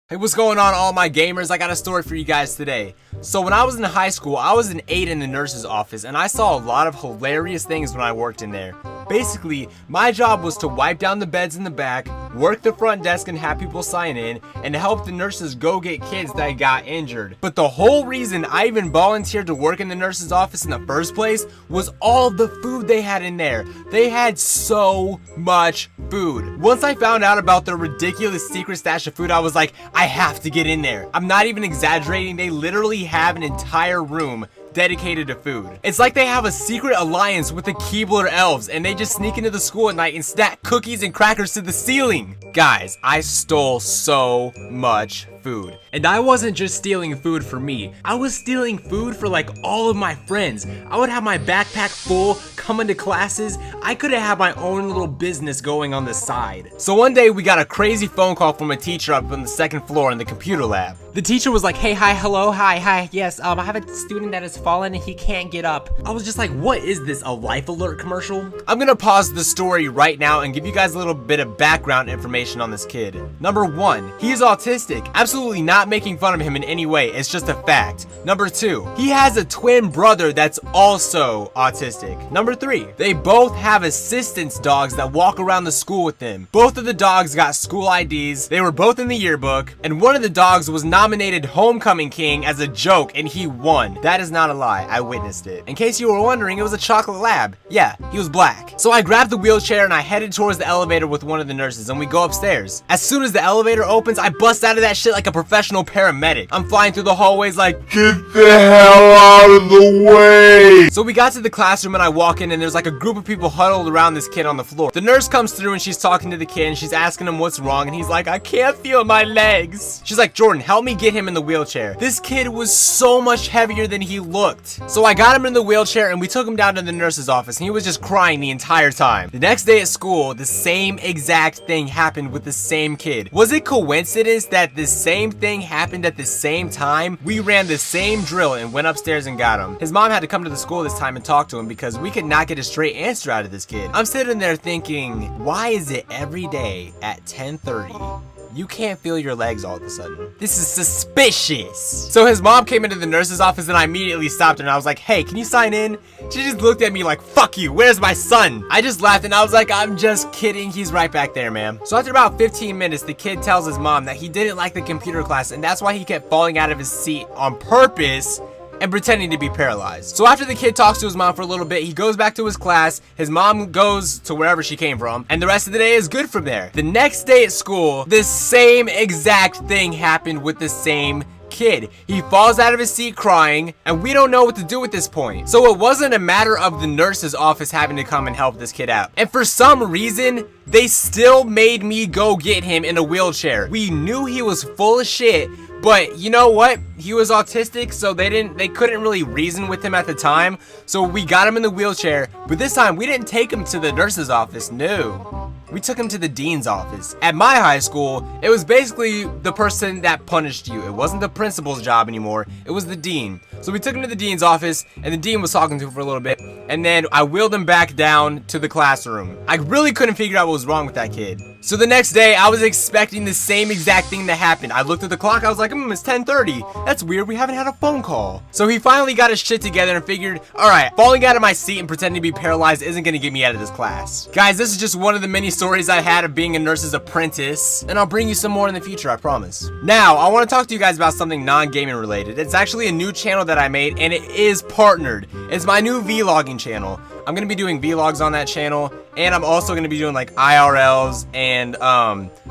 Hey, what's going on, all my gamers? I got a story for you guys today. So when I was in high school, I was an aide in the nurse's office, and I saw a lot of hilarious things when I worked in there. Basically, my job was to wipe down the beds in the back, work the front desk and have people sign in, and help the nurses go get kids that got injured. But the whole reason I even volunteered to work in the nurse's office in the first place was all the food they had in there. They had so much food. Once I found out about their ridiculous secret stash of food, I was like, I have to get in there. I'm not even exaggerating. They literally have an entire room dedicated to food. It's like they have a secret alliance with the Keebler elves, and they just sneak into the school at night and stack cookies and crackers to the ceiling. Guys, I stole so much food. And I wasn't just stealing food for me. I was stealing food for like all of my friends. I would have my backpack full, coming to classes. I could have had my own little business going on the side. So one day we got a crazy phone call from a teacher up on the second floor in the computer lab. The teacher was like, hey, hi, hello, hi, yes, I have a student that has fallen and he can't get up. I was just like, what is this, a life alert commercial? I'm gonna pause the story right now and give you guys a little bit of background information on this kid. Number one, he is autistic. Absolutely not making fun of him in any way, it's just a fact. Number two, he has a twin brother that's also autistic. Number three, they both have assistance dogs that walk around the school with them. Both of the dogs got school IDs, they were both in the yearbook, and one of the dogs was nominated Homecoming King as a joke, and he won. That is not a lie, I witnessed it. In case you were wondering, it was a chocolate lab. Yeah, he was black. So I grabbed the wheelchair and I headed towards the elevator with one of the nurses, and we go upstairs. As soon as the elevator opens, I bust out of that shit like a professional paramedic. I'm flying through the hallways like, get the hell out of the way! So we got to the classroom and I walk in and there's like a group of people huddled around this kid on the floor. The nurse comes through and she's talking to the kid and she's asking him what's wrong, and he's like, I can't feel my legs. She's like, Jordan, help me get him in the wheelchair. This kid was so much heavier than he looked. So I got him in the wheelchair and we took him down to the nurse's office, and he was just crying the entire time. The next day at school, the same exact thing happened with the same kid. Was it coincidence that the same thing happened at the same time? We ran the same drill and went upstairs and got him. His mom had to come to the school this time and talk to him because we could not get a straight answer out of this kid. I'm sitting there thinking, why is it every day at 10:30 you can't feel your legs all of a sudden? This is suspicious. So his mom came into the nurse's office and I immediately stopped her and I was like, hey, can you sign in? She just looked at me like, fuck you, where's my son? I just laughed and I was like, I'm just kidding, he's right back there, ma'am. So after about 15 minutes, the kid tells his mom that he didn't like the computer class and that's why he kept falling out of his seat on purpose and pretending to be paralyzed. So after the kid talks to his mom for a little bit, he goes back to his class, his mom goes to wherever she came from, and the rest of the day is good from there. The next day at school, the same exact thing happened with the same kid. He falls out of his seat crying, and we don't know what to do at this point. So it wasn't a matter of the nurse's office having to come and help this kid out. And for some reason, they still made me go get him in a wheelchair. We knew he was full of shit, but you know what? He was autistic, so they couldn't really reason with him at the time. So we got him in the wheelchair, but this time we didn't take him to the nurse's office, no. We took him to the dean's office. At my high school, it was basically the person that punished you. It wasn't the principal's job anymore, it was the dean. So we took him to the dean's office, and the dean was talking to him for a little bit, and then I wheeled him back down to the classroom. I really couldn't figure out what was wrong with that kid. So the next day, I was expecting the same exact thing to happen. I looked at the clock, I was like, it's 10:30. That's weird, we haven't had a phone call. So he finally got his shit together and figured, alright, falling out of my seat and pretending to be paralyzed isn't gonna get me out of this class. Guys, this is just one of the many stories I had of being a nurse's apprentice, and I'll bring you some more in the future, I promise. Now, I want to talk to you guys about something non-gaming related. It's actually a new channel that I made, and it is partnered. It's my new vlogging channel. I'm gonna be doing vlogs on that channel, and I'm also gonna be doing like IRLs and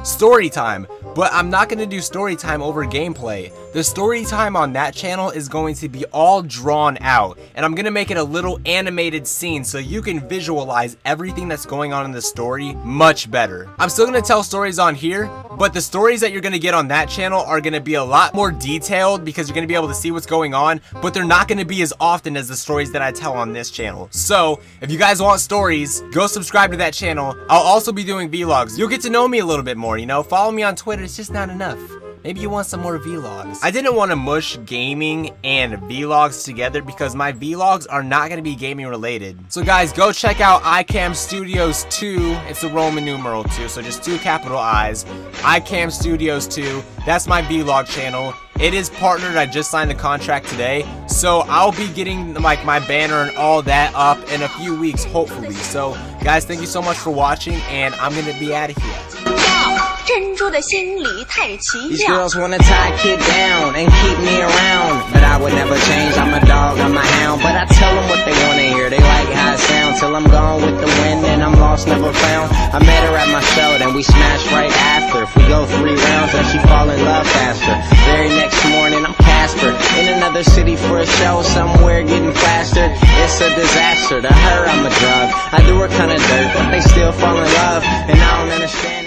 story time. But I'm not gonna do story time over gameplay. The story time on that channel is going to be all drawn out, and I'm gonna make it a little animated scene so you can visualize everything that's going on in the story much better. I'm still gonna tell stories on here, but the stories that you're gonna get on that channel are gonna be a lot more detailed because you're gonna be able to see what's going on, but they're not gonna be as often as the stories that I tell on this channel. So if you guys want stories, go subscribe to that channel. I'll also be doing vlogs. You'll get to know me a little bit more, you know? Follow me on Twitter, it's just not enough. maybe you want some more vlogs. I didn't want to mush gaming and vlogs together because my vlogs are not going to be gaming related. So guys, go check out iCam Studios 2. It's the Roman numeral 2, so just 2 capital I's. iCam Studios 2. That's my vlog channel. It is partnered. I just signed the contract today, so I'll be getting like my banner and all that up in a few weeks, hopefully. So guys, thank you so much for watching, and I'm gonna be out of here. These girls wanna tie a kid down and keep me around, but I would never change. I'm a dog, I'm a hound, but I tell them what they wanna hear. They like how it sounds till I'm gone with the wind and I'm lost, never found. I met her at my show, then we smashed right after. If we go 3 rounds, then she fall in love faster. Very next morning, I'm Casper in another city for a show somewhere getting faster. It's a disaster. To her, I'm a drug. I do her kinda dirt, but they still fall in love, and I don't understand.